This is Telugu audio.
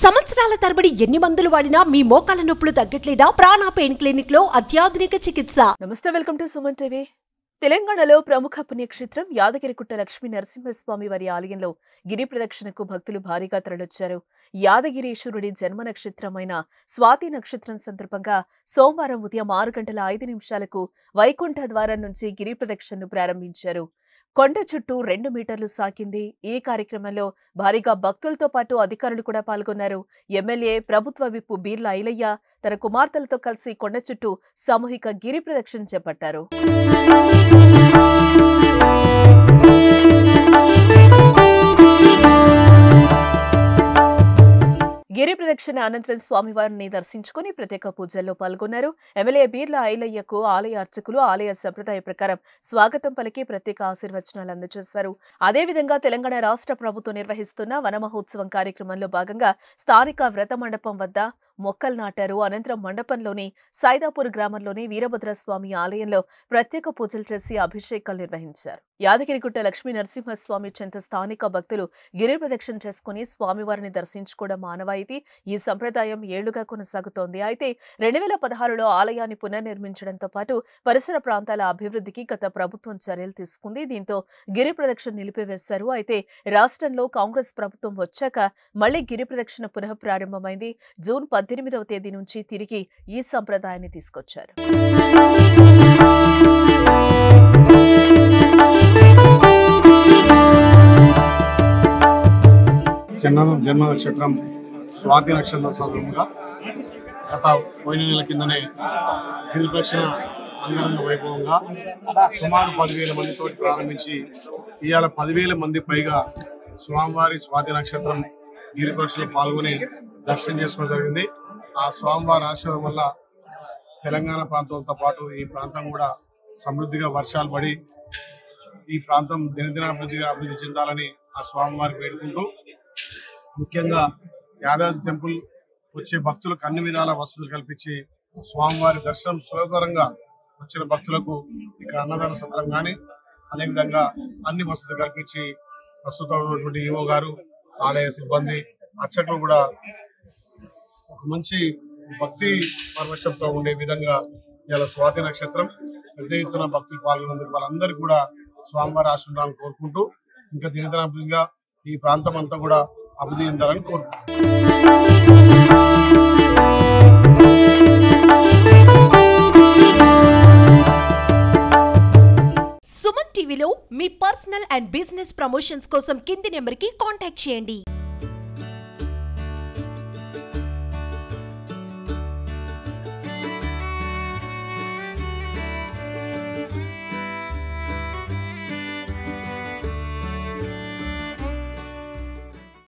సంవత్సరాల తరబడి ఎన్ని మందులు వాడినా మీ మోకాల నొప్పులు తగ్గట్లేదా? ప్రాణ పెయిన్ క్లినిక్ లో అత్యాధునిక చికిత్స. నమస్తే, వెల్కమ్ టు సుమన్ టీవీ. తెలంగాణలో ప్రముఖ పుణ్యక్షేత్రం యాదగిరిగుట్ట లక్ష్మీ నరసింహస్వామి వారి ఆలయంలో గిరి ప్రదక్షిణకు భక్తులు భారీగా తరలివచ్చారు. యాదగిరీశ్వరుడి జన్మ నక్షత్రమైన స్వాతి నక్షత్రం సందర్భంగా సోమవారం ఉదయం 6:05 వైకుంఠ ద్వారం నుంచి గిరి ప్రదక్షిణను ప్రారంభించారు. కొండ చుట్టూ 2 మీటర్లు సాగింది. ఈ కార్యక్రమంలో భారీగా భక్తులతో పాటు అధికారులు కూడా పాల్గొన్నారు. ఎమ్మెల్యే, ప్రభుత్వ విప్ బీర్ల ఐలయ్య తన కుమార్తెలతో కలిసి కొండ చుట్టూ సామూహిక గిరి ప్రదక్షిణ చేపట్టారు. గిరి ప్రదక్షిణ అనంతరం స్వామివారిని దర్శించుకుని ప్రత్యేక పూజల్లో పాల్గొన్నారు. ఎమ్మెల్యే బీర్ల ఐలయ్యకు ఆలయ అర్చకులు ఆలయ సంప్రదాయ ప్రకారం స్వాగతం పలికి ప్రత్యేక ఆశీర్వచనాలు అందజేశారు. అదేవిధంగా తెలంగాణ రాష్ట్ర ప్రభుత్వం నిర్వహిస్తున్న వన మహోత్సవం కార్యక్రమంలో భాగంగా స్థానిక వ్రత మండపం వద్ద మొక్కలు నాటారు. అనంతరం మండపంలోని సైదాపూర్ గ్రామంలోని వీరభద్రస్వామి ఆలయంలో ప్రత్యేక పూజలు చేసి అభిషేకాలు నిర్వహించారు. యాదగిరిగుట్ట లక్ష్మీ నరసింహస్వామి చెంత స్థానిక భక్తులు గిరి ప్రదక్షిణ చేసుకుని స్వామివారిని దర్శించుకోవడం ఆనవాయితీ. ఈ సంప్రదాయం ఏళ్లుగా కొనసాగుతోంది. అయితే 2016లో ఆలయాన్ని పునర్నిర్మించడంతో పాటు పరిసర ప్రాంతాల అభివృద్ధికి గత ప్రభుత్వం చర్యలు తీసుకుంది. దీంతో గిరి ప్రదక్షిణ నిలిపివేశారు. అయితే రాష్ట్రంలో కాంగ్రెస్ ప్రభుత్వం వచ్చాక మళ్లీ గిరి ప్రదక్షిణ పునః ప్రారంభమైంది. జూన్ 18వ తేదీ నుంచి తిరిగి ఈ సంప్రదాయాన్ని తీసుకొచ్చారు. జన్మ నక్షత్రం స్వాతి నక్షత్రం సందర్భంగా గత పోయిన నెల కిందనే గిరి ప్రదక్షిణ అంగరంగ వైభవంగా సుమారు 10,000 మందితో ప్రారంభించి ఇవాళ 10,000 మంది పైగా స్వామివారి స్వాతి నక్షత్రం గిరి ప్రదక్షిణలో పాల్గొని దర్శనం చేసుకోవడం జరిగింది. ఆ స్వామివారి ఆశీర్వాదం వల్ల తెలంగాణ ప్రాంతంతో పాటు ఈ ప్రాంతం కూడా సమృద్ధిగా వర్షాలు పడి ఈ ప్రాంతం అభివృద్ధి చెందాలని ఆ స్వామివారికి వేడుకుంటూ, ముఖ్యంగా యాదాద్రి టెంపుల్ వచ్చే భక్తులకు అన్ని విధాల వసతులు కల్పించి స్వామివారి దర్శనం సులభతరంగా వచ్చిన భక్తులకు ఇక్కడ అన్నదాన సత్రం కానీ అదేవిధంగా అన్ని వసతులు కల్పించి ప్రస్తుతం ఉన్నటువంటి ఈవో గారు, ఆలయ సిబ్బంది, అర్చకులు కూడా ఒక మంచి భక్తి పరవశంతో ఉండే విధంగా ఇలా స్వాతి నక్షత్రం పెద్ద ఎత్తున భక్తులు పాల్గొన్నందుకు వాళ్ళందరికీ కూడా స్వామివారి ఆశీర్వాదాలను కోరుకుంటూ ఇంకా దినదినాభివృద్ధిగా ఈ ప్రాంతం అంతా కూడా అభివృద్ధి చెందాలని కోరుకుంటున్నాను. సుమన్ టీవీలో మీ పర్సనల్ అండ్ బిజినెస్ ప్రమోషన్స్ కోసం కింది నెంబర్కి కాంటాక్ట్ చేయండి.